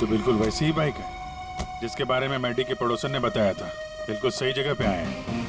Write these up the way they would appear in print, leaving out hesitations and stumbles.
तो बिल्कुल वैसी ही बाइक है जिसके बारे में मैडी के पड़ोसन ने बताया था। बिल्कुल सही जगह पे आए हैं।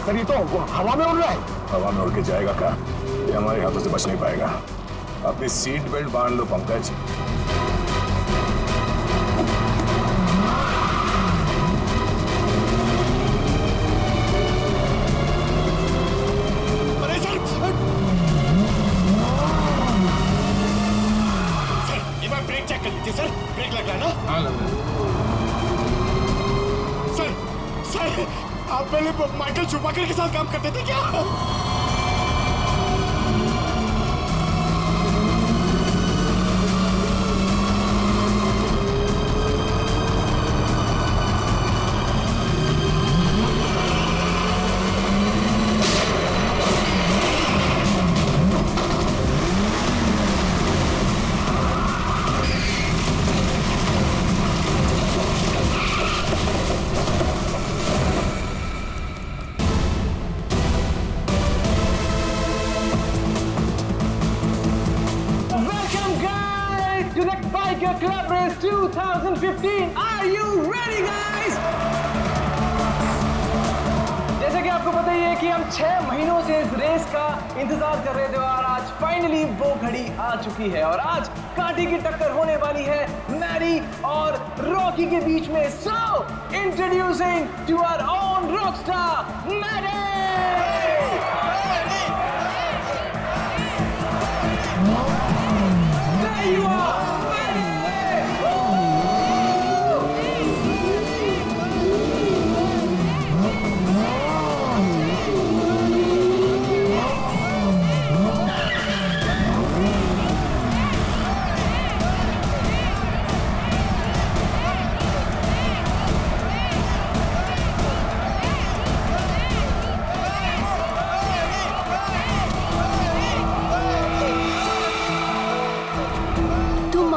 ये तो हवा में उड़ रहा है। हवा में उड़ के जाएगा क्या? ये हमारे हाथों से बच नहीं पाएगा। अपनी सीट बेल्ट बांध लो पंकज। अरे सर एक बार ब्रेक चेक कर लीजिए सर। ब्रेक लग रहा है ना? हाँ लग रहा है। सर आप पहले माइकल शूमाकर के साथ काम करते थे क्या? To the Biker Club Race 2015. Are you ready, guys? जैसे कि आपको पता ही है कि हम 6 महीनों से इस रेस का इंतजार कर रहे थे और आज फाइनली वो घड़ी आ चुकी है और आज कांटे की टक्कर होने वाली है मैडी और रॉकी के बीच में। So introducing to our own rockstar Maddy. There you are.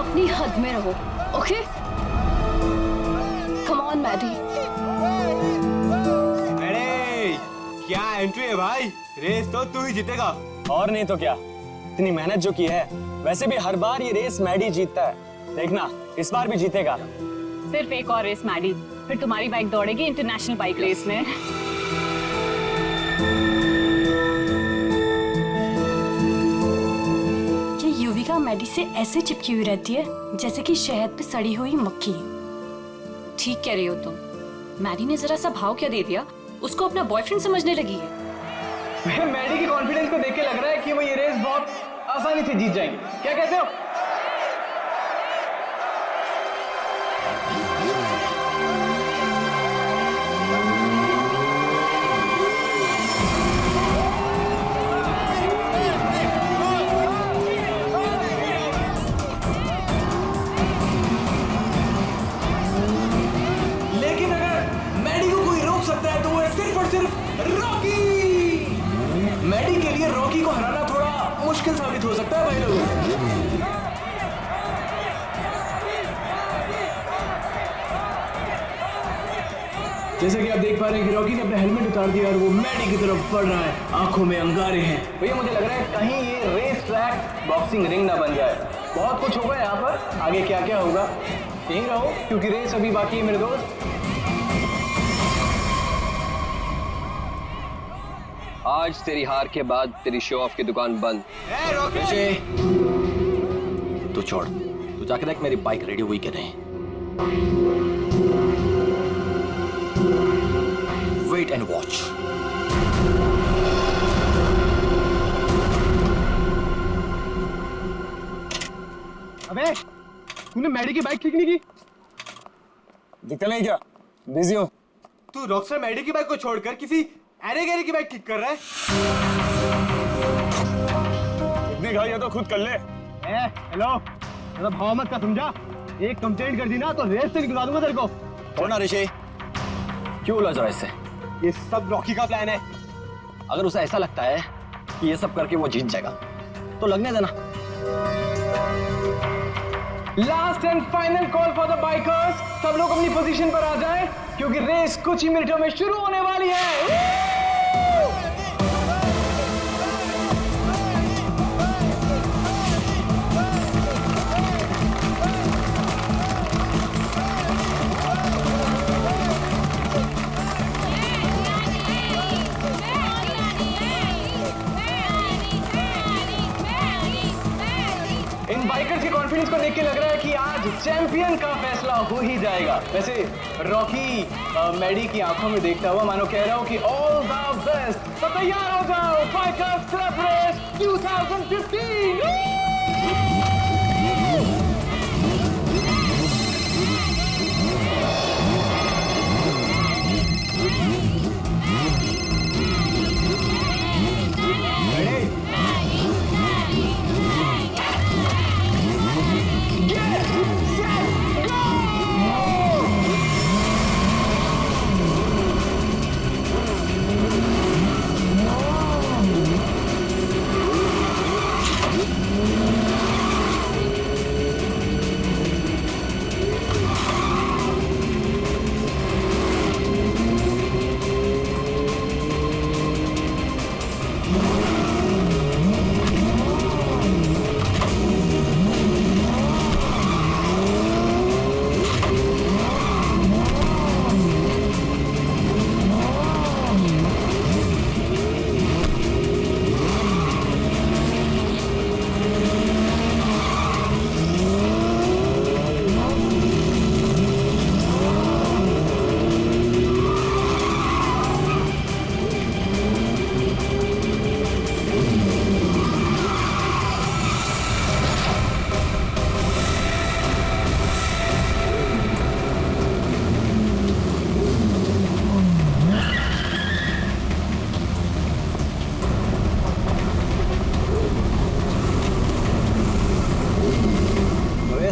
अपनी हद में रहो, ओके? Come on Maddie. अरे क्या एंट्री है भाई। रेस तो तू ही जीतेगा। और नहीं तो क्या, इतनी मेहनत जो की है। वैसे भी हर बार ये रेस मैडी जीतता है, देखना इस बार भी जीतेगा। सिर्फ एक और रेस मैडी, फिर तुम्हारी बाइक दौड़ेगी इंटरनेशनल बाइक रेस में। युविका मैडी से ऐसे चिपकी हुई रहती है जैसे कि शहद पे सड़ी हुई मक्खी। ठीक कह रही हो तुम। मैडी ने जरा सा भाव क्या दे दिया, उसको अपना बॉयफ्रेंड समझने लगी है। मैडी की कॉन्फिडेंस को देख के लग रहा है कि वो ये रेस बहुत आसानी से जीत जाएंगे। क्या कहते हो? मैडी के लिए रॉकी को हराना थोड़ा मुश्किल साबित हो सकता है भाई लोग। जैसे कि आप देख पा रहे हैं कि रॉकी ने अपना हेलमेट उतार दिया और वो मैडी की तरफ बढ़ रहा है। आंखों में अंगारे हैं। भैया मुझे लग रहा है कहीं ये रेस ट्रैक बॉक्सिंग रिंग ना बन जाए। बहुत कुछ होगा यहाँ पर, आगे क्या क्या होगा यहीं रहो क्योंकि रेस अभी बाकी है मेरे दोस्त। आज तेरी हार के बाद तेरी शो ऑफ की दुकान बंद। तू छोड़, तू जाके देख मेरी बाइक रेडी हुई कि नहीं। Wait and watch. अबे तूने मैडी की बाइक ठीक नहीं की? दिखता नहीं क्या? बिजी हो? तू रॉकस्टार मैडी की बाइक को छोड़कर किसी अरे गहरे की बाइक किक कर रहा है? इतनी घाई है तो खुद कर ले। हेलो, तेरा भाव मत का समझा? एक कंप्लेंट कर दी ना तो रेस से निकलवा दूंगा तेरे को। छोड़ना ऋषि, क्यों उलझ रहा है इससे? ये सब रॉकी का प्लान है। अगर उसे ऐसा लगता है कि ये सब करके वो जीत जाएगा तो लगने देना। Last and final call for the bikers. सब लोग अपनी पोजीशन पर आ जाएं क्योंकि रेस कुछ ही मिनटों में शुरू होने वाली है। इन बाइकर्स के कॉन्फिडेंस को देख के लग रहा है कि आज चैंपियन का फैसला हो ही जाएगा। वैसे रॉकी मैडी की आंखों में देखता हुआ मानो कह रहा हूं कि ऑल द बेस्ट। तो तैयार हो जाओ, बाइकर्स क्लब रेस 2015।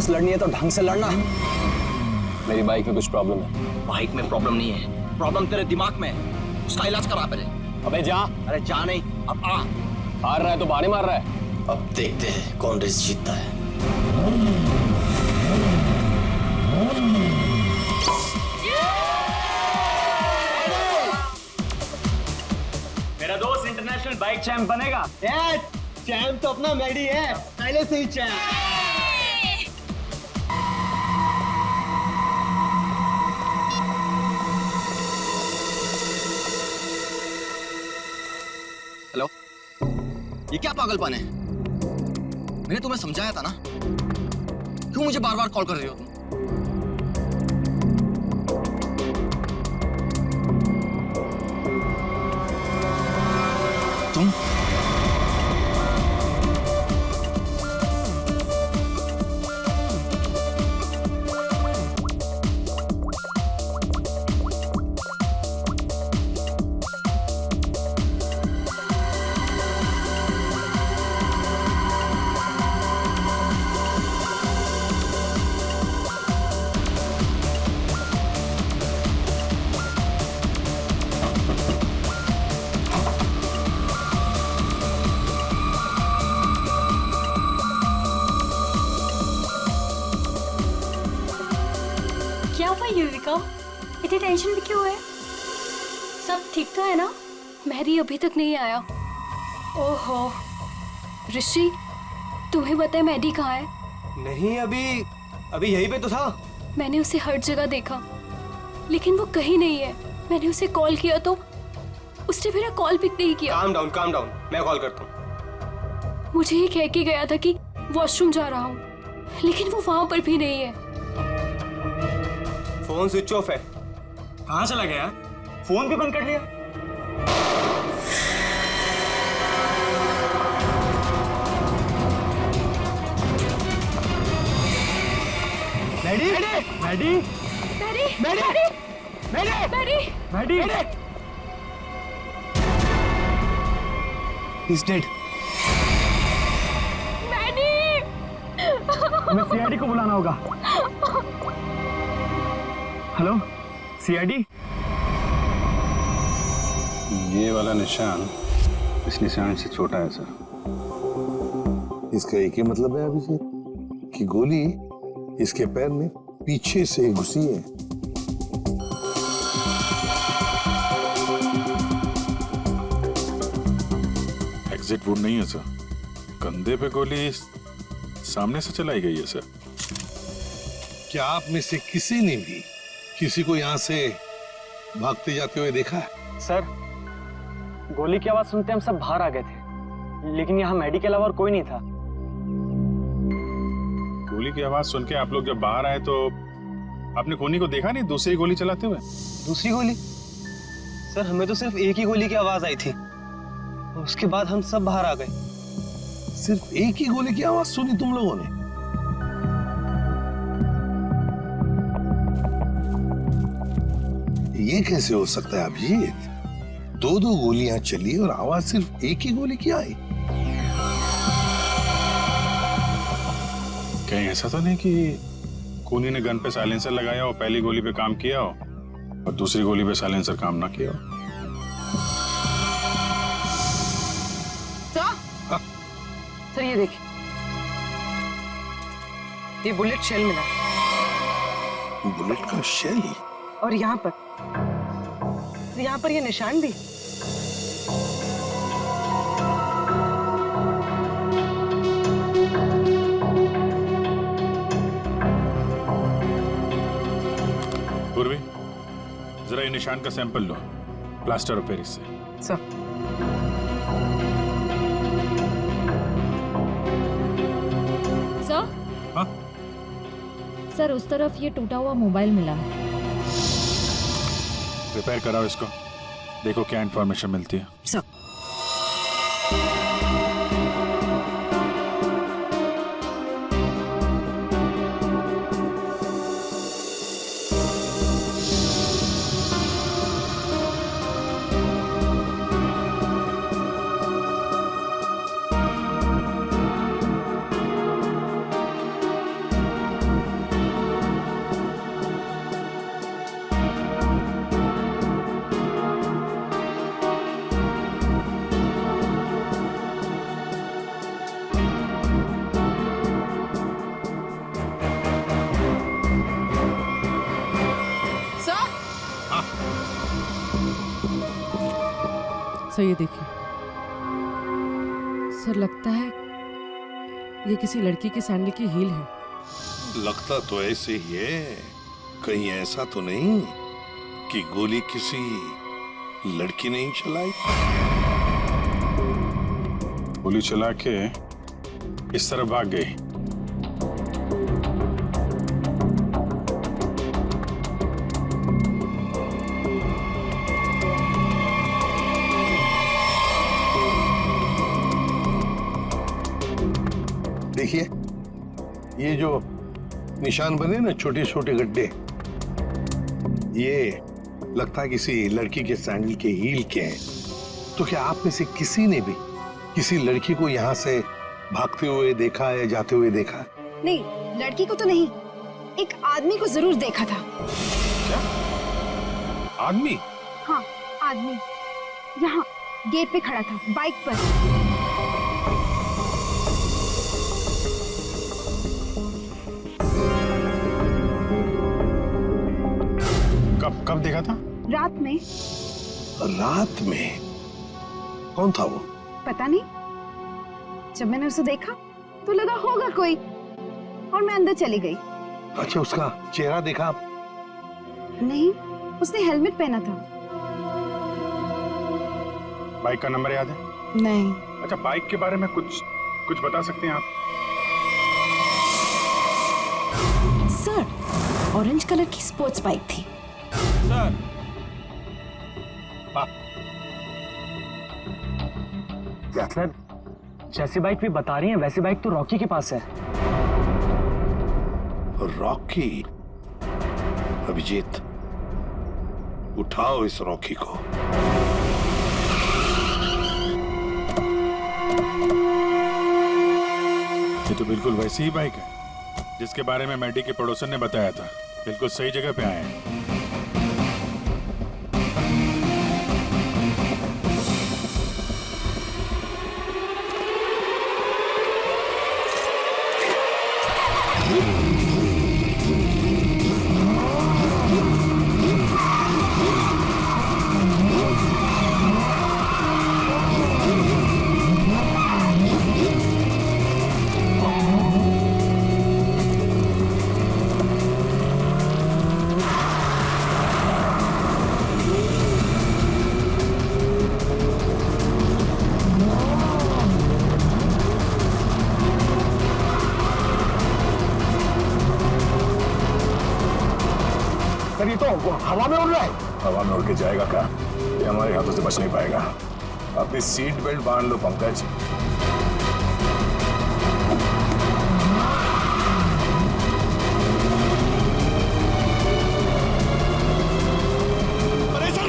लड़नी है तो ढंग से लड़ना। मेरी बाइक में कुछ प्रॉब्लम है। बाइक में प्रॉब्लम नहीं है, प्रॉब्लम तेरे दिमाग में है। उसका इलाज करा पहले। अबे जा। अरे जा नहीं, अब आ। हार रहा है तो बहाने मार रहा है। अब देखते हैं कौन रेस जीतता है। मेरा दोस्त इंटरनेशनल बाइक चैंप बनेगा। चैंप तो अपना मैडी है, पहले से ही चैंप। हेलो, ये क्या पागलपन है? मैंने तुम्हें समझाया था ना, क्यों मुझे बार बार कॉल कर रही हो तुम? युविका, इतनी टेंशन भी क्यों है? सब ठीक तो है ना? मेहदी अभी तक नहीं आया। ओहो, ऋषि, तुम्हें पता है मेहदी कहाँ है? नहीं, अभी यहीं पे तो था। मैंने उसे हर जगह देखा, लेकिन वो कहीं नहीं है। मैंने उसे कॉल किया तो उसने मेरा कॉल पिक नहीं किया। काम डाउन, मैं कॉल करता हूँ। मुझे ये कह के गया था कि वॉशरूम जा रहा हूँ, लेकिन वो वहां पर भी नहीं है। फोन स्विच ऑफ है। कहाँ चला गया? फोन भी बंद कर लिया। Maddy? Maddy Maddy! Maddy Maddy! Maddy Maddy! He's dead. Maddy हमें सीआईडी को बुलाना होगा। Hello, CID? ये वाला निशान इस निशान से छोटा है सर। इसका एक ही मतलब है अभिजीत कि गोली इसके पैर में पीछे से घुसी है। एग्जिट वुड नहीं है सर, कंधे पे गोली सामने से चलाई गई है सर। क्या आप में से किसी ने भी किसी को यहाँ से भागते जाते हुए देखा है? सर, गोली की आवाज सुनते हम सब बाहर आ गए थे, लेकिन यहाँ मैडी के अलावा और कोई नहीं था। गोली की आवाज सुन के आप लोग जब बाहर आए तो आपने कोनी को देखा नहीं दूसरी गोली चलाते हुए? दूसरी गोली? सर, हमें तो सिर्फ एक ही गोली की आवाज आई थी, उसके बाद हम सब बाहर आ गए। सिर्फ एक ही गोली की आवाज सुनी तुम लोगों ने? ये कैसे हो सकता है अभिजीत? दो गोलियां चली और आवाज सिर्फ एक ही गोली की आई। कहीं ऐसा तो नहीं कि कोनी ने गन पे साइलेंसर लगाया हो, पहली गोली पे काम किया हो और दूसरी गोली पे साइलेंसर काम ना किया हो? सर ये देखिए, ये बुलेट शेल मिला बुलेट का शेल? और यहाँ पर ये निशान भी। पूर्वी, जरा ये निशान का सैंपल लो प्लास्टर ऑफ पेरिस से। Sir sir? हाँ? सर, उस तरफ ये टूटा हुआ मोबाइल मिला है। रिपेयर कराओ इसको, देखो क्या इंफॉर्मेशन मिलती है। सर सर ये देखिए, सर लगता है ये किसी लड़की की सैंडल की हील है। लगता तो ऐसे ही है, कहीं ऐसा तो नहीं कि गोली किसी लड़की ने ही चलाई? गोली चला के इस तरफ भाग गई। देखिए, ये जो निशान बने ना छोटे छोटे गड्ढे, ये लगता है किसी लड़की के सैंडल के हील के हैं। तो क्या आप में से किसी ने भी किसी लड़की को यहाँ से भागते हुए देखा है, जाते हुए देखा? नहीं, लड़की को तो नहीं, एक आदमी को जरूर देखा था। क्या? आदमी? हाँ, आदमी यहाँ गेट पे खड़ा था, बाइक पर। कब देखा था? रात में। रात में? कौन था वो? पता नहीं, जब मैंने उसे देखा तो लगा होगा कोई, और मैं अंदर चली गई। अच्छा, उसका चेहरा देखा आप? नहीं, उसने हेलमेट पहना था। बाइक का नंबर याद है? नहीं। अच्छा, बाइक के बारे में कुछ बता सकते हैं आप? सर, ऑरेंज कलर की स्पोर्ट्स बाइक थी। सर, सर, जैसी बाइक भी बता रही हैं वैसी बाइक तो रॉकी के पास है। रॉकी? अभिजीत, उठाओ इस रॉकी को। ये तो बिल्कुल वैसी ही बाइक है जिसके बारे में मैडी के पड़ोसन ने बताया था। बिल्कुल सही जगह पे आए हैं। ये तो हवा में उड़ रहा है। हवा में उड़ के जाएगा क्या? ये हमारे हाथों से बच नहीं पाएगा। अपनी सीट बेल्ट बांध लो पंकज। अरे सर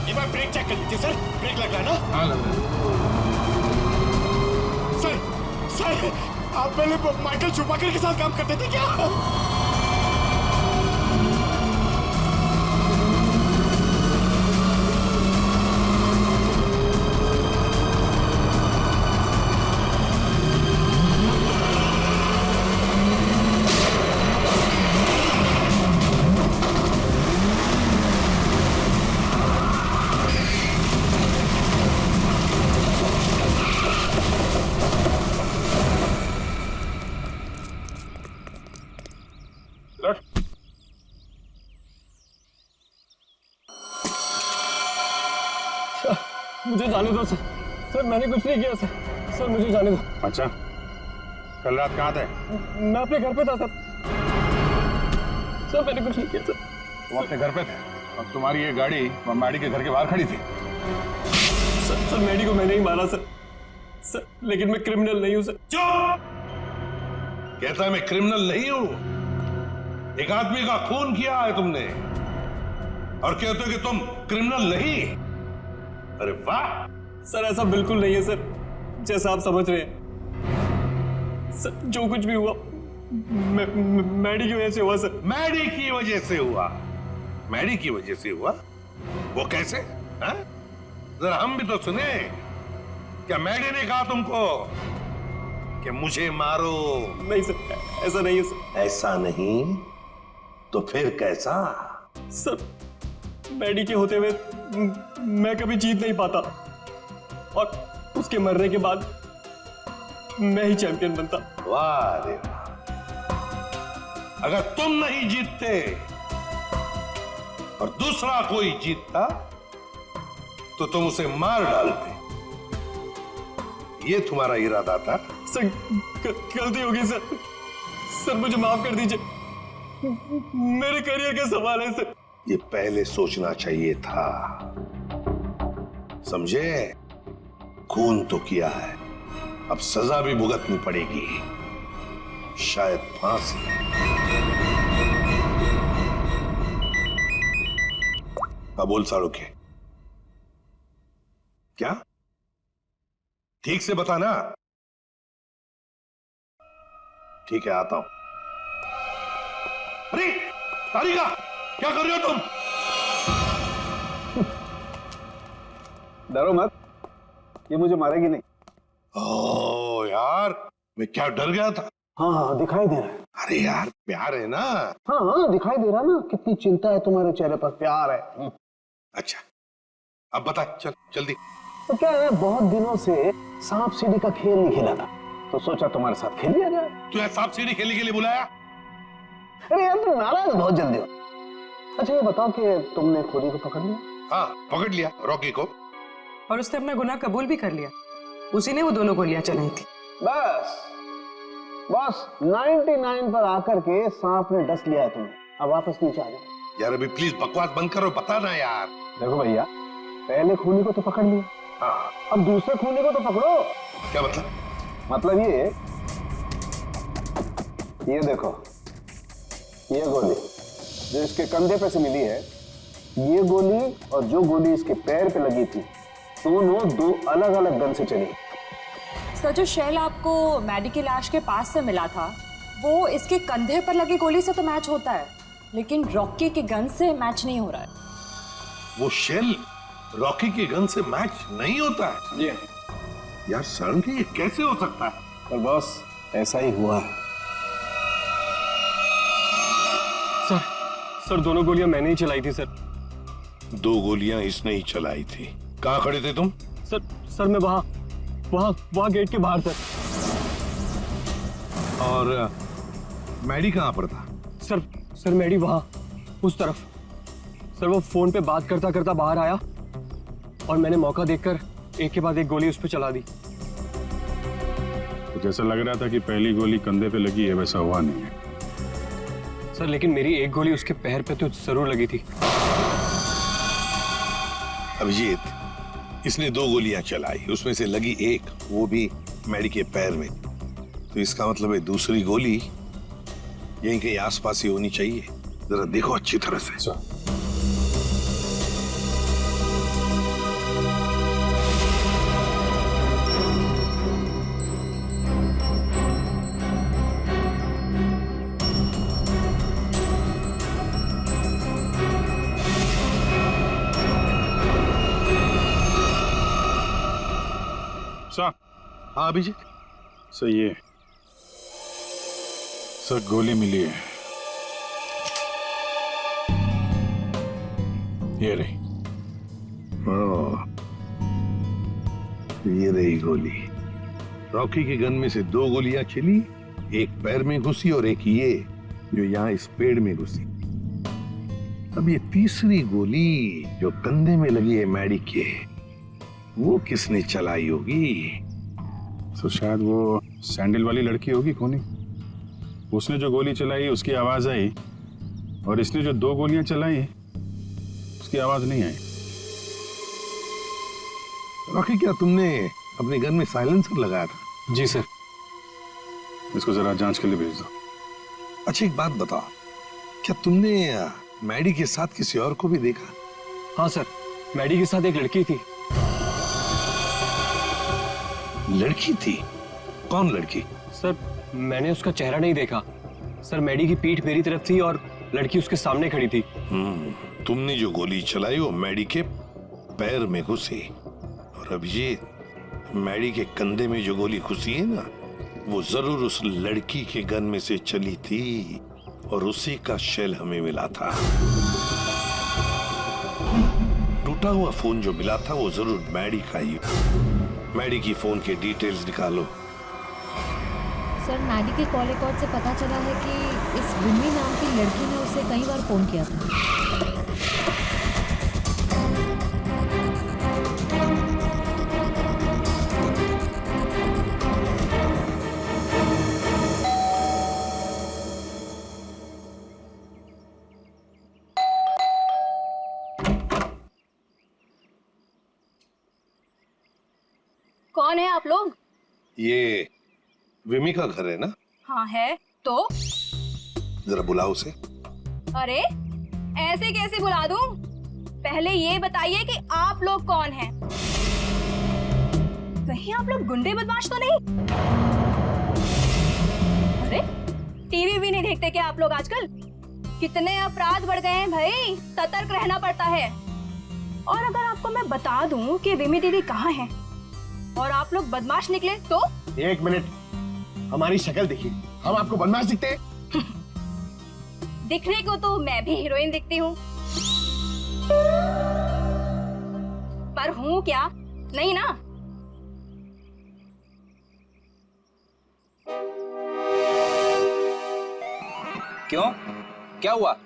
एक बार ब्रेक चेक कर लीजिए सर। ब्रेक लग रहा है ना? हाँ लग रहा है। सर आप पहले माइकल शूमाकर के साथ काम करते थे क्या? मुझे जाने दो सर। सर मैंने कुछ नहीं किया सर। सर मुझे जाने दो। अच्छा, कल रात कहाँ थे? मैं अपने घर पे था सर। सर मैंने कुछ नहीं किया सर। वो अपने घर पे थे और तुम्हारी ये गाड़ी मैडी के घर के बाहर खड़ी थी। सर मैडी को मैंने ही मारा सर। सर लेकिन मैं क्रिमिनल नहीं हूँ सर। चुप! कहता है मैं क्रिमिनल नहीं हूं। एक आदमी का खून किया है तुमने और कहते हो कि तुम क्रिमिनल नहीं। अरे वाह! सर ऐसा बिल्कुल नहीं है सर, जैसा आप समझ रहे हैं। सर जो कुछ भी हुआ मैडी की वजह से हुआ सर। मैडी की वजह से हुआ? मैडी की वजह से हुआ? वो कैसे? हाँ? जरा हम भी तो सुने। क्या मैडी ने कहा तुमको कि मुझे मारो? नहीं सर, ऐसा नहीं है सर। ऐसा नहीं तो फिर कैसा? सर मैडी के होते हुए मैं कभी जीत नहीं पाता और उसके मरने के बाद मैं ही चैंपियन बनता। वाह रे वाह! अगर तुम नहीं जीतते और दूसरा कोई जीतता तो तुम उसे मार डालते। ये तुम्हारा इरादा था? सर गलती हो गई सर। सर मुझे माफ कर दीजिए। मेरे करियर का सवाल है सर। ये पहले सोचना चाहिए था। समझे? खून तो किया है, अब सजा भी भुगतनी पड़ेगी, शायद फांसी। अब बोल साड़ू के क्या? ठीक से बताना। ठीक है, आता हूं। अरे तारिका, क्या कर रहे हो तुम? डरो मत, ये मुझे मारेगी नहीं। ओह यार, मैं क्या डर गया था। हाँ दिखाई दे रहा है। अरे यार प्यार है ना। हाँ दिखाई दे रहा ना, कितनी चिंता है तुम्हारे चेहरे पर, प्यार है। अच्छा अब बता, चल जल्दी। तो क्या है, बहुत दिनों से सांप सीढ़ी का खेल नहीं खेला था, तो सोचा तुम्हारे साथ खेल लिया जाए। तू यहाँ सांप सीढ़ी खेलने के लिए बुलाया? अरे यार तुम नाराज बहुत जल्दी हो। अच्छा ये बताओ कि तुमने खोरी को पकड़ लिया? हाँ पकड़ लिया, रॉकी को। और उसने अपना गुनाह कबूल भी कर लिया। उसी ने वो दोनों गोलियां चलाई थी। बस 99 पर आकर के सांप ने डस लिया है तुम्हें। अब वापस नीचे आ जाओ। यार अभी प्लीज बकवास बंद करो, बता ना यार। देखो भैया, पहले खूनी को तो पकड़ लिया, हाँ अब दूसरे खूनी को तो पकड़ो। क्या मतलब? मतलब ये ये देखो, ये गोली जो इसके कंधे पे से मिली है, ये गोली और जो गोली इसके पैर पे लगी थी, दोनों दो अलग अलग गन से चली। सर, जो शेल आपको मैडी की लाश के पास से मिला था वो इसके कंधे पर लगी गोली से तो मैच होता है, लेकिन रॉकी की गन से मैच नहीं हो रहा है। वो शेल रॉकी की गन से मैच नहीं होता है? जी यार सड़ंगी, ये कैसे हो सकता है? पर बॉस, ऐसा ही हुआ है। सर दोनों गोलियां मैंने ही चलाई थी सर। 2 गोलियां इसने ही चलाई थी। कहाँ खड़े थे तुम? सर मैं वहां गेट के बाहर सर। और मैडी कहाँ पर था? सर मैडी वहां उस तरफ। सर वो फोन पे बात करता करता बाहर आया और मैंने मौका देखकर एक के बाद एक गोली उस पर चला दी। तो जैसा लग रहा था कि पहली गोली कंधे पे लगी है, वैसा हुआ नहीं है सर, लेकिन मेरी एक गोली उसके पैर पे तो जरूर लगी थी। अभिजीत, इसने 2 गोलियां चलाई, उसमें से लगी एक, वो भी मैडी के पैर में। तो इसका मतलब है दूसरी गोली यहीं कहीं आसपास ही होनी चाहिए। जरा देखो अच्छी तरह से। हाँ अभिजीत। सही है सर, गोली मिली है। ये रही। ये रही गोली। रॉकी की गन में से 2 गोलियां चली, एक पैर में घुसी और एक ये जो यहाँ इस पेड़ में घुसी। अब ये तीसरी गोली जो कंधे में लगी है मैडी के, वो किसने चलाई होगी? तो शायद वो सैंडल वाली लड़की होगी खूनी। उसने जो गोली चलाई उसकी आवाज आई, और इसने जो 2 गोलियां चलाई उसकी आवाज नहीं आई। रॉकी, क्या तुमने अपनी गन में साइलेंसर लगाया था? जी सर। इसको जरा जांच के लिए भेज दो। अच्छा एक बात बताओ, क्या तुमने मैडी के साथ किसी और को भी देखा? हाँ सर, मैडी के साथ एक लड़की थी। लड़की थी? कौन लड़की? सर मैंने उसका चेहरा नहीं देखा। सर मैडी की पीठ मेरी तरफ थी और लड़की उसके सामने खड़ी थी। तुमने जो गोली चलाई वो मैडी के पैर में घुसी, और अभिजीत, मैडी के कंधे में जो गोली घुसी है ना, वो जरूर उस लड़की के गन में से चली थी, और उसी का शेल हमें मिला था। टूटा हुआ फोन जो मिला था वो जरूर मैडी का ही। मैडी की फोन के डिटेल्स निकालो। सर मैडी के कॉल रिकॉर्ड से पता चला है कि इस विमी नाम की लड़की ने उसे कई बार फोन किया था। कौन है आप लोग? ये विमी का घर है ना? हाँ है। तो जरा बुलाओ उसे। अरे ऐसे कैसे बुला दूं? पहले ये बताइए कि आप लोग कौन हैं? कहीं आप लोग गुंडे बदमाश तो नहीं? अरे टीवी भी नहीं देखते क्या आप लोग आजकल? कितने अपराध बढ़ गए हैं भाई, सतर्क रहना पड़ता है। और अगर आपको मैं बता दूं कि विमी दीदी कहाँ है और आप लोग बदमाश निकले तो? 1 मिनट, हमारी शक्ल देखिए, हम आपको बदमाश दिखते हैं? दिखने को तो मैं भी हीरोइन दिखती हूँ, पर हूँ क्या? नहीं ना। क्यों? क्या हुआ?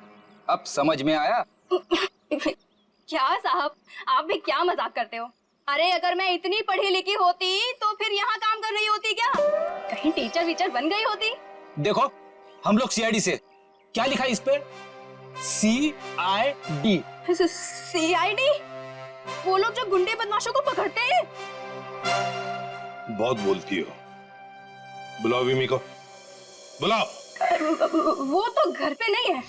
अब समझ में आया? क्या साहब, आप भी क्या मजाक करते हो? अरे अगर मैं इतनी पढ़ी लिखी होती तो फिर यहाँ काम कर रही होती क्या? कहीं टीचर वीचर बन गई होती? देखो, हम लोग सीआईडी से। क्या लिखा है इस पे? CID। CID? वो लोग जो गुंडे बदमाशों को पकड़ते हैं? बहुत बोलती हो। बुलाओ विमी को, बुलाओ। वो तो घर पे नहीं है।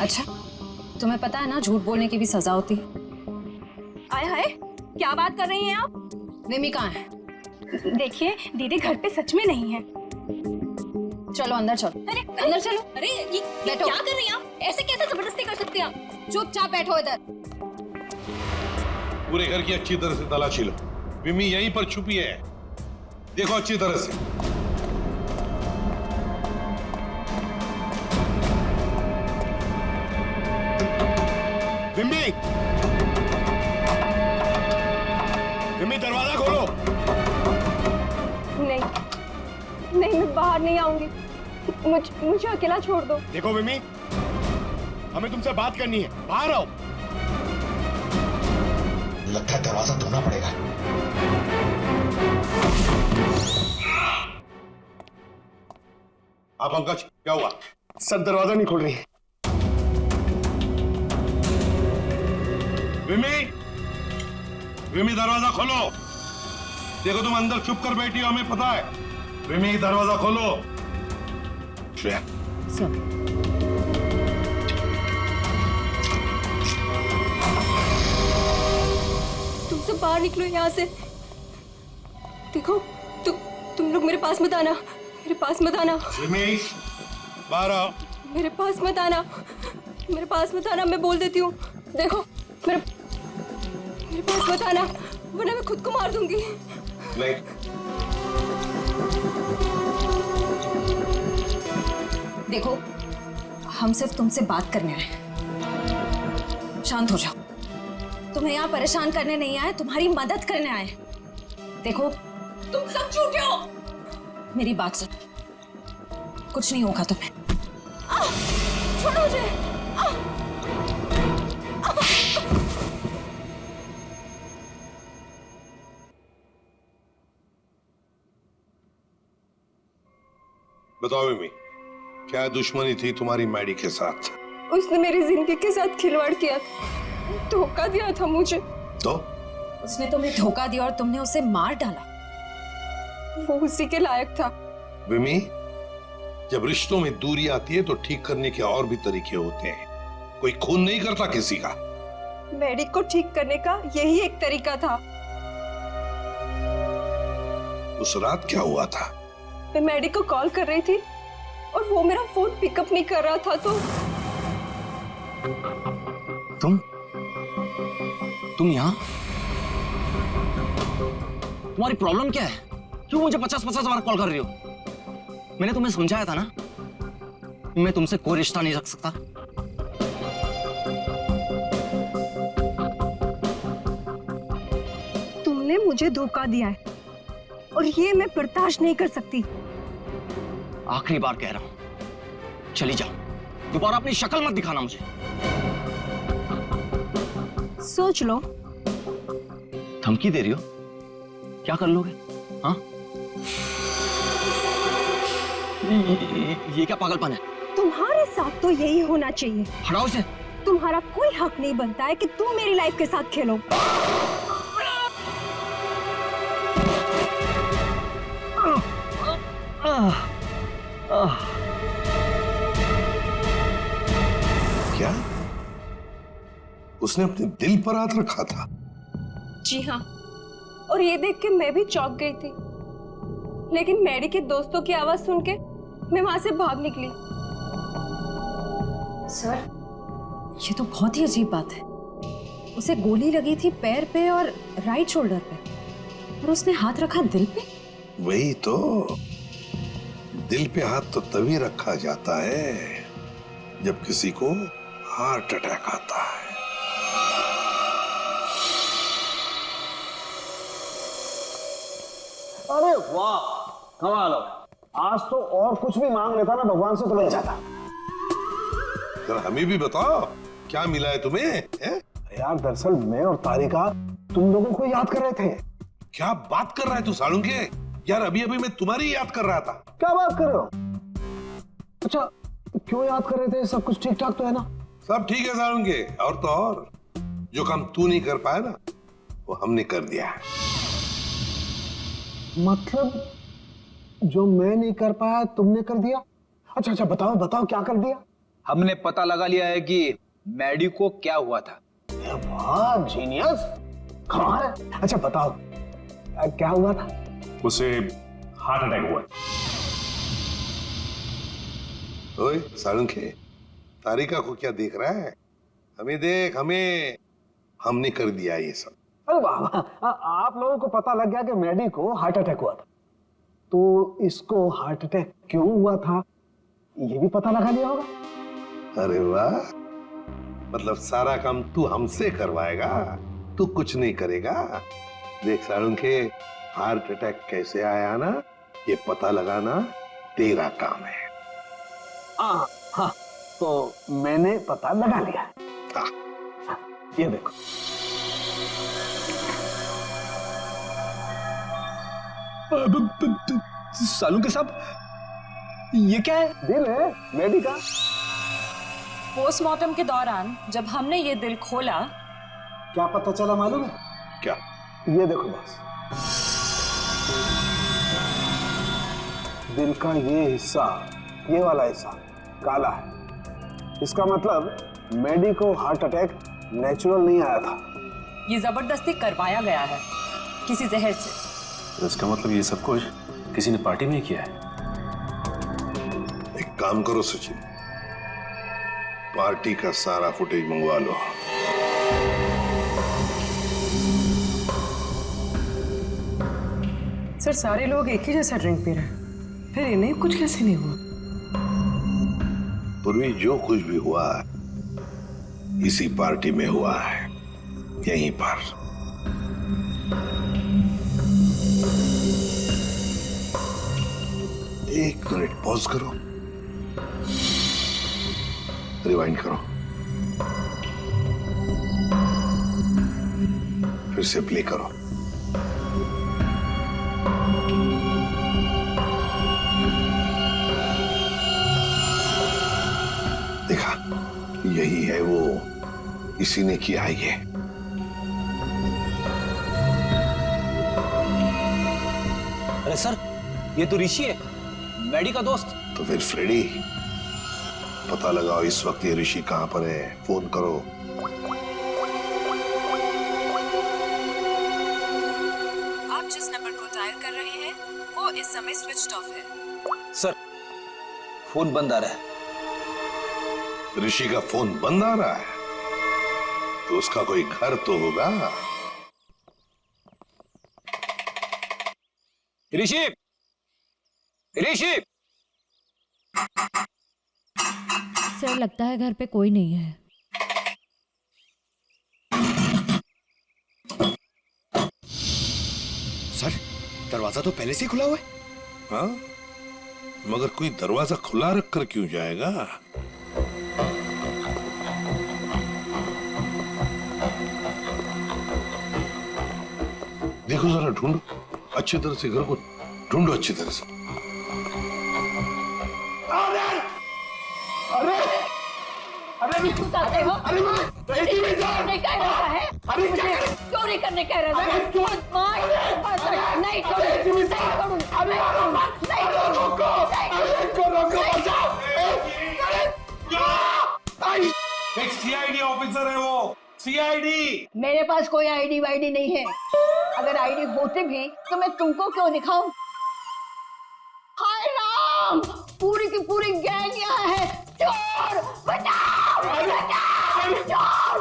अच्छा, तुम्हें पता है ना झूठ बोलने की भी सजा होती है। आय हाय, क्या बात कर रही हैं आप? विमी कहाँ है? देखिए दीदी घर पे सच में नहीं है। चलो अंदर चलो। अरे अंदर चलो। अरे ये बैठो। क्या कर रही हैं आप? ऐसे कैसे जबरदस्ती कर सकती हैं आप? चुपचाप बैठो इधर। पूरे घर की अच्छी तरह से तलाशी लो। विमी यहीं पर छुपी है, देखो अच्छी तरह से। विमी, विमी दरवाजा खोलो। नहीं नहीं, मैं बाहर नहीं आऊंगी। मुझे अकेला छोड़ दो। देखो विमी, हमें तुमसे बात करनी है, बाहर आओ। लगता है दरवाजा तोड़ना पड़ेगा। आप पंकज, क्या हुआ? सर दरवाजा नहीं खोल रही। विमी, विमी दरवाजा खोलो। देखो तुम अंदर छुप कर बैठी हो, हमें पता है। विमी दरवाजा खोलो। श्रेया, सर तुम सब बाहर निकलो यहाँ से। देखो तुम लोग मेरे पास मत आना, मेरे पास मत आना। विमी बाहर आओ। मेरे पास मत आना, मेरे पास मत आना, मैं बोल देती हूँ। देखो मेरे पास मत आना, वरना मैं खुद को मार दूंगी। नहीं, देखो, हम सिर्फ तुमसे बात करने आए। शांत हो जाओ। तुम्हें यहाँ परेशान करने नहीं आए, तुम्हारी मदद करने आए। देखो, तुम सब झूठे हो। मेरी बात सुनो, कुछ नहीं होगा तुम्हें। छोड़ो मुझे। बताओ विमी, क्या दुश्मनी थी तुम्हारी मैडी के साथ? उसने मेरी जिंदगी के साथ खिलवाड़ किया, धोखा दिया था मुझे। तो उसने तुम्हें धोखा दिया और तुमने उसे मार डाला। वो उसी के लायक था। विमी, जब रिश्तों में दूरी आती है तो ठीक करने के और भी तरीके होते हैं। कोई खून नहीं करता किसी का। मैडी को ठीक करने का यही एक तरीका था। उस रात क्या हुआ था? मैं मैडी को कॉल कर रही थी और वो मेरा फोन पिकअप नहीं कर रहा था, तो तुम यहाँ? तुम्हारी प्रॉब्लम क्या है? क्यों मुझे 50-50 बार कॉल कर रही हो? मैंने तुम्हें समझाया था ना, मैं तुमसे कोई रिश्ता नहीं रख सकता। तुमने मुझे धोखा दिया है और ये मैं बर्दाश्त नहीं कर सकती। आखिरी बार कह रहा हूं, चली जाओ। दोबारा अपनी शक्ल मत दिखाना मुझे। सोच लो। धमकी दे रही हो? क्या कर लोगे? हाँ? ये क्या पागलपन है? तुम्हारे साथ तो यही होना चाहिए। हटाओ इसे। तुम्हारा कोई हक नहीं बनता है कि तुम मेरी लाइफ के साथ खेलो। क्या उसने अपने दिल पर हाथ रखा था? जी हाँ, और ये देख के मैं भी चौंक गई थी, लेकिन मैडी के दोस्तों की आवाज सुन के मैं वहां से भाग निकली। सर, ये तो बहुत ही अजीब बात है। उसे गोली लगी थी पैर पे और राइट शोल्डर पे, और उसने हाथ रखा दिल पे। वही तो, दिल पे हाथ तो तभी रखा जाता है जब किसी को हार्ट अटैक आता है। अरे वाह, कमाल हो। आज तो और कुछ भी मांग लेता ना भगवान से तो मिल जाता। जरा हमें भी बताओ, क्या मिला है तुम्हें? यार दरअसल मैं और तारिका तुम लोगों को याद कर रहे थे। क्या बात कर रहा है तू सालुंके? यार अभी अभी मैं तुम्हारी याद कर रहा था। क्या बात कर रहे हो? अच्छा, क्यों याद कर रहे थे? सब कुछ ठीक ठाक तो है ना? सब ठीक है सालुंके, और तो और जो काम तू नहीं कर पाया ना, वो हमने कर दिया है। मतलब जो मैं नहीं कर पाया तुमने कर दिया? अच्छा अच्छा, बताओ बताओ क्या कर दिया? हमने पता लगा लिया है कि मैडी को क्या हुआ था। वाह जीनियस, कमाल है। अच्छा बताओ क्या हुआ था? उसे हार्ट अटैक हुआ। ओए साळुंखे, तारिका को क्या देख रहा है? हमें देख, हमें, हमने कर दिया ये सब। अरे वाह वाह, आप लोगों को पता लग गया कि मैडी को हार्ट अटैक हुआ था, तो इसको हार्ट अटैक क्यों हुआ था ये भी पता लगा लिया होगा। अरे वाह, मतलब सारा काम तू हमसे करवाएगा, तू कुछ नहीं करेगा। देख साळुंखे, हार्ट अटैक कैसे आया ना, ये पता लगाना तेरा काम है। हाँ, तो मैंने पता लगा लिया। ये देखो। सालू साहब, ये क्या है? दिल है मैडी का। पोस्टमार्टम के दौरान जब हमने ये दिल खोला, क्या पता चला मालूम है? क्या? ये देखो बस, दिल का ये हिस्सा, ये वाला हिस्सा काला है। इसका मतलब मैडी को हार्ट अटैक नेचुरल नहीं आया था, ये जबरदस्ती करवाया गया है किसी जहर से। तो इसका मतलब ये सब कुछ किसी ने पार्टी में किया है। एक काम करो सचिन, पार्टी का सारा फुटेज मंगवा लो। सर सारे लोग एक ही जैसा ड्रिंक पी रहे हैं, फिर इन्हें कुछ कैसे नहीं हुआ? पूर्वी, जो कुछ भी हुआ इसी पार्टी में हुआ है, यहीं पर। एक मिनट पॉज करो, रिवाइंड करो, फिर से प्ले करो। देखा, यही है वो, इसी ने किया है ये। अरे सर, ये तो ऋषि है, मैडी का दोस्त। तो फिर फ्रेडी, पता लगाओ इस वक्त ये ऋषि कहां पर है, फोन करो। आप जिस नंबर को डायल कर रहे हैं वो इस समय स्विच्ड ऑफ है। सर, फोन बंद आ रहा है। ऋषि का फोन बंद आ रहा है, तो उसका कोई घर तो होगा। ऋषि, ऋषि! सर लगता है घर पे कोई नहीं है। सर, दरवाजा तो पहले से ही खुला हुआ है। हाँ, मगर कोई दरवाजा खुला रखकर क्यों जाएगा? देखो जरा, ढूंढो अच्छी तरह से, घर को ढूंढो अच्छी तरह से। अरे हो? नहीं कह रहा है, मुझे चोरी करने कह रहा है। नहीं छोड़ूंगा, नहीं एक सीआईडी ऑफिसर है वो, सीआईडी। मेरे पास कोई आईडी वाईडी नहीं है। अगर आईडी होती भी तो मैं तुमको क्यों दिखाऊं? हाय राम, पूरी की पूरी गैंग यहाँ है। चोर बचाओ, बचाओ, चोर!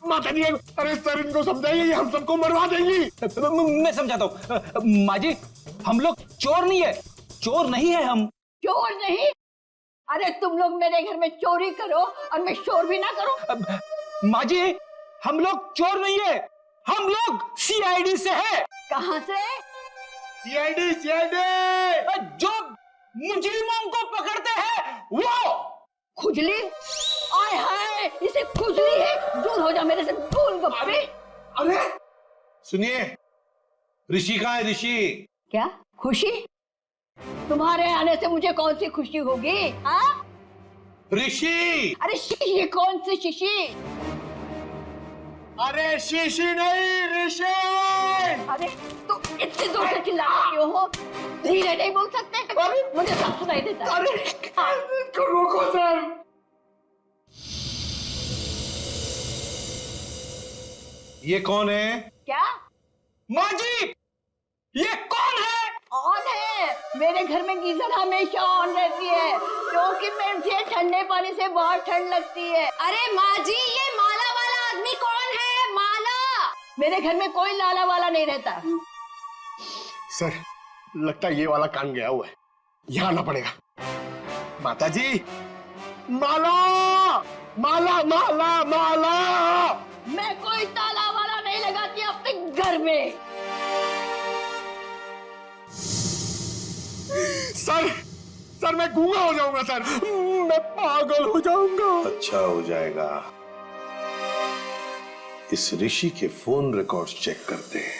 माता जी, अरे सर इनको समझाइए, ये हम सबको मरवा देंगी। मैं समझाता हूँ। माँ जी, हम लोग चोर नहीं है, चोर नहीं है हम। चोर नहीं? अरे तुम लोग मेरे घर में चोरी करो और मैं शोर भी ना करूं। माँ जी, हम लोग चोर नहीं है, हम लोग सीआईडी से है। कहाँ से? सीआईडी, सीआईडी जो मुजरिमों को पकड़ते हैं वो। खुजली? आय हाय, इसे खुजली है। दूर हो जा मेरे से, गोलगप्पे। अरे सुनिए, ऋषि कहाँ है? ऋषि क्या खुशी? तुम्हारे आने से मुझे कौन सी खुशी होगी? हाँ? ऋषि! अरे शीशी कौन सी शीशी? अरे शीशी नहीं, ऋषि! अरे तो इतनी दूर से चिल्ला रहे हो, धीरे नहीं बोल सकते? मुझे सब सुनाई देता है। अरे रोको सर। ये कौन है? क्या? माँ जी, ये कौन है? ऑन है। मेरे घर में गीजर हमेशा ऑन रहती है क्योंकि मुझे ठंडे पानी से बहुत ठंड लगती है। अरे माँ जी, ये माला वाला आदमी कौन है? माला? मेरे घर में कोई लाला वाला नहीं रहता। सर, लगता है ये वाला कान गया हुआ है, यहाँ आना पड़ेगा। माता जी, माला माला माला माला। मैं कोई ताला वाला नहीं लगाती अपने घर में। सर मैं गूंगा हो जाऊंगा सर, मैं पागल हो जाऊंगा। अच्छा हो जाएगा। इस ऋषि के फोन रिकॉर्ड्स चेक करते हैं।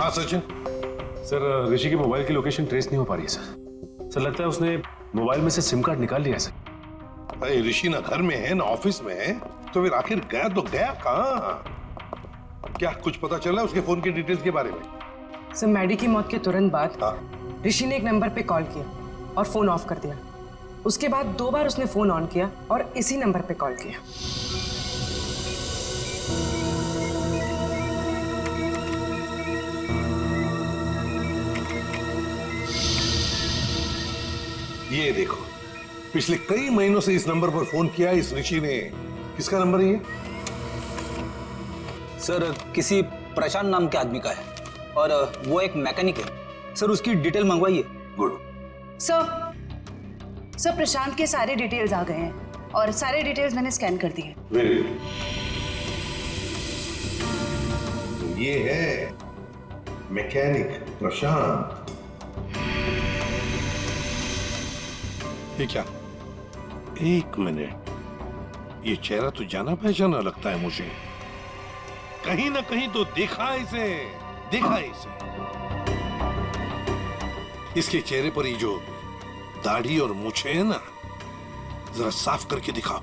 हाँ सचिन। सर, ऋषि की मोबाइल की लोकेशन ट्रेस नहीं हो पा रही है सर। लगता है उसने मोबाइल में से सिम कार्ड निकाल लिया है सर। अरे ऋषि ना घर में है ना ऑफिस में है, तो फिर आखिर गया तो गया कहाँ? क्या कुछ पता चला उसके फोन की डिटेल्स के बारे में? सर, मैडी की मौत के तुरंत बाद ऋषि ने एक नंबर पे कॉल किया और फोन ऑफ कर दिया। उसके बाद 2 बार उसने फोन ऑन किया और इसी नंबर पे कॉल किया। ये देखो, पिछले कई महीनों से इस नंबर पर फोन किया इस ऋषि ने। किसका नंबर है ये? सर, किसी प्रशांत नाम के आदमी का है और वो एक मैकेनिक है। सर, उसकी डिटेल मंगवाइए। गुड। सर प्रशांत के सारे डिटेल्स आ गए हैं और सारे डिटेल्स मैंने स्कैन कर दिए। Very good. तो ये है मैकेनिक प्रशांत। ये क्या? एक मिनट, ये चेहरा तो जाना पहचाना लगता है मुझे। कहीं ना कहीं तो देखा इसे। इसके चेहरे पर ये जो दाढ़ी और मूछें है ना, जरा साफ करके दिखाओ।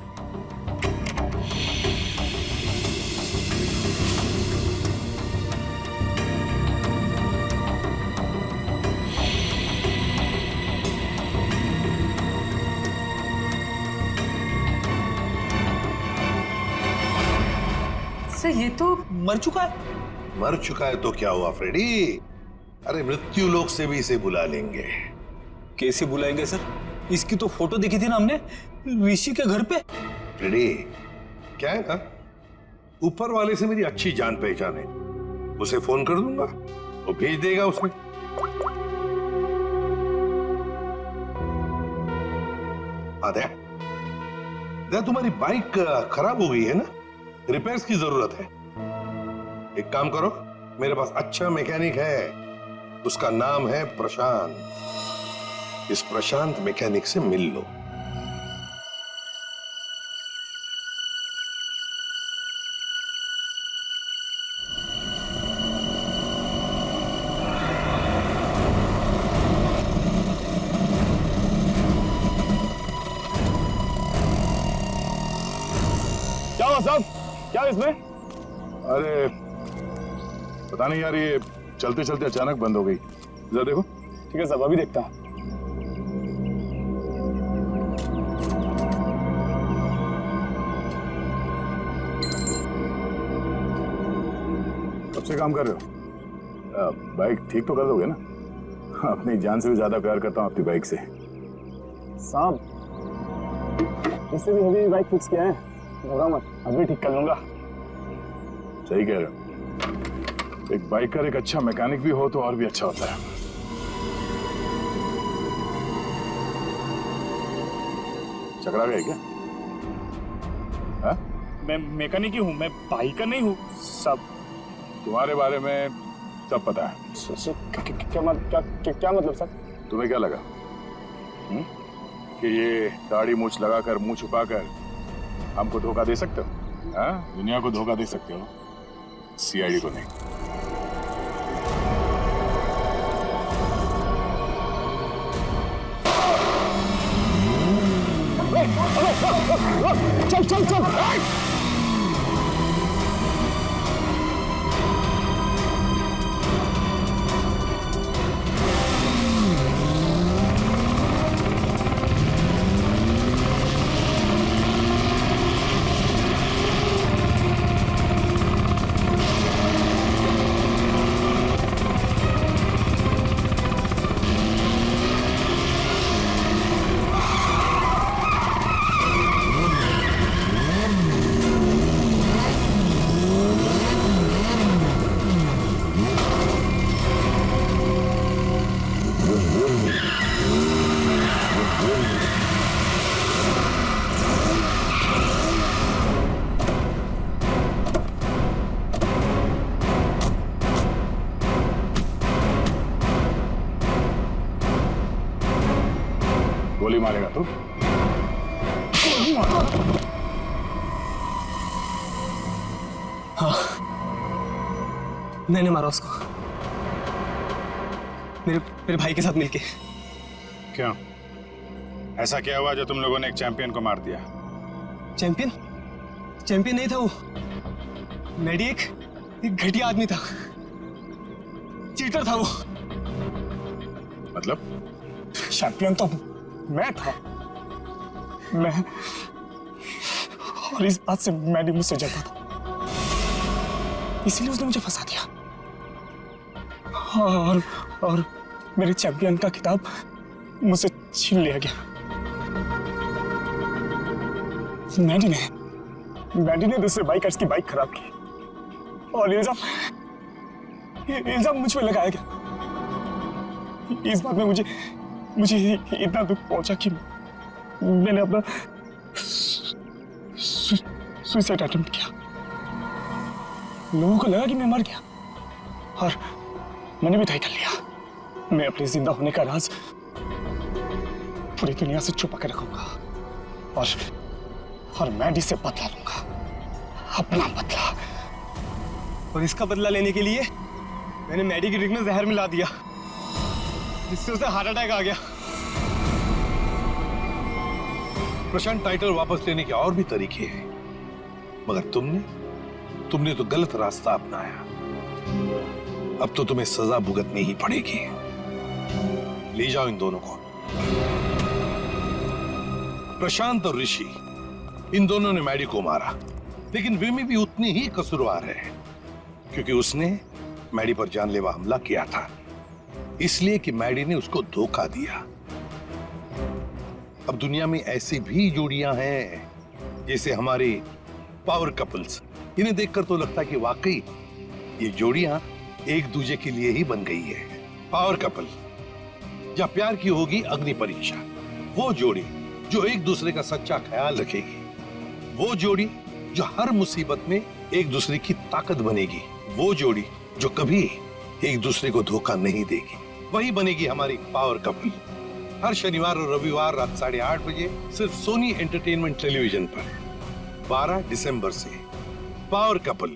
सर, ये तो मर चुका है। मर चुका है तो क्या हुआ फ्रेडी? अरे मृत्यु लोक से भी इसे बुला लेंगे। कैसे बुलाएंगे सर? इसकी तो फोटो देखी थी ना हमने ऋषि के घर पे। फ्रेडी, क्या है ना, ऊपर वाले से मेरी अच्छी जान पहचान है। उसे फोन कर दूंगा, वो भेज देगा उसमें। दया, तुम्हारी बाइक खराब हो गई है ना, रिपेयर्स की जरूरत है। एक काम करो, मेरे पास अच्छा मैकेनिक है, उसका नाम है प्रशांत। इस प्रशांत मैकेनिक से मिल लो। क्या हुआ साहब? क्या इसमें? अरे पता नहीं यार, ये चलते चलते अचानक बंद हो गई। जरा देखो। ठीक है साहब, अभी देखता हूं। कब से काम कर रहे हो? बाइक ठीक तो कर दोगे ना? अपनी जान से भी ज्यादा प्यार करता हूं अपनी बाइक से। साहब, इससे भी अभी बाइक फिक्स किया है, घबराओ मत, अभी ठीक कर लूंगा। सही कह रहे हो। एक बाइकर एक अच्छा मैकेनिक भी हो तो और भी अच्छा होता है। चकरा गए क्या? हा? मैं मैकेनिक ही हूँ, मैं बाइकर नहीं हूँ। सब तुम्हारे बारे में सब पता है। क्या मतलब सर? तुम्हें क्या लगा कि ये दाढ़ी मूछ लगाकर मुंह छुपाकर हमको धोखा दे सकते हो? हाँ? दुनिया को धोखा दे सकते हो, सीआईडी को नहीं। अरे चल चल चल। गोली मारेगा तू? हाँ, मैंने मारा उसको, मेरे भाई के साथ मिलके। क्यों? ऐसा क्या हुआ जो तुम लोगों ने एक चैंपियन को मार दिया? चैंपियन? चैंपियन नहीं था वो। मैडी एक घटिया आदमी था, चीटर था वो। मतलब? चैंपियन तो मैं था, मैं, और इस बात से मैडी मुझसे जलता था, इसीलिए उसने मुझे फंसा दिया। और मेरे चैंपियन का खिताब मुझसे छीन लिया गया। मैडी ने दूसरे बाइकर्स की बाइक खराब की और इल्जाम मुझ पे लगाया गया। इस बात में मुझे इतना दुख पहुंचा कि मैंने अपना सुसाइड अटेम्प्ट किया। लोगों को लगा कि मैं मर गया और मैंने भी तय कर लिया, मैं अपने जिंदा होने का राज पूरी दुनिया से छुपा कर रखूंगा और मैडी से बदला लूंगा, अपना बदला। और इसका बदला लेने के लिए मैंने मैडी की ड्रिंक में जहर मिला दिया, जिससे उसे हार्ट अटैक आ गया। प्रशांत, टाइटल वापस लेने के और भी तरीके हैं, मगर तुमने तो गलत रास्ता अपनाया। अब तो तुम्हें सजा भुगतनी ही पड़ेगी। ले जाओ इन दोनों को। प्रशांत और ऋषि, इन दोनों ने मैडी को मारा, लेकिन विमी भी उतनी ही कसूरवार है, क्योंकि उसने मैडी पर जानलेवा हमला किया था, इसलिए कि मैडी ने उसको धोखा दिया। अब दुनिया में ऐसी भी जोड़ियां हैं, जैसे हमारी पावर कपल्स। इन्हें देखकर तो लगता है कि वाकई ये जोड़ियां एक दूसरे के लिए ही बन गई है। पावर कपल, जहां प्यार की होगी अग्नि परीक्षा, वो जोड़ी जो एक दूसरे का सच्चा ख्याल रखेगी, वो जोड़ी जो हर मुसीबत में एक दूसरे की ताकत बनेगी, वो जोड़ी जो कभी एक दूसरे को धोखा नहीं देगी, वही बनेगी हमारी पावर कपल। हर शनिवार और रविवार रात 8:30 बजे सिर्फ सोनी एंटरटेनमेंट टेलीविजन पर 12 दिसंबर से पावर कपल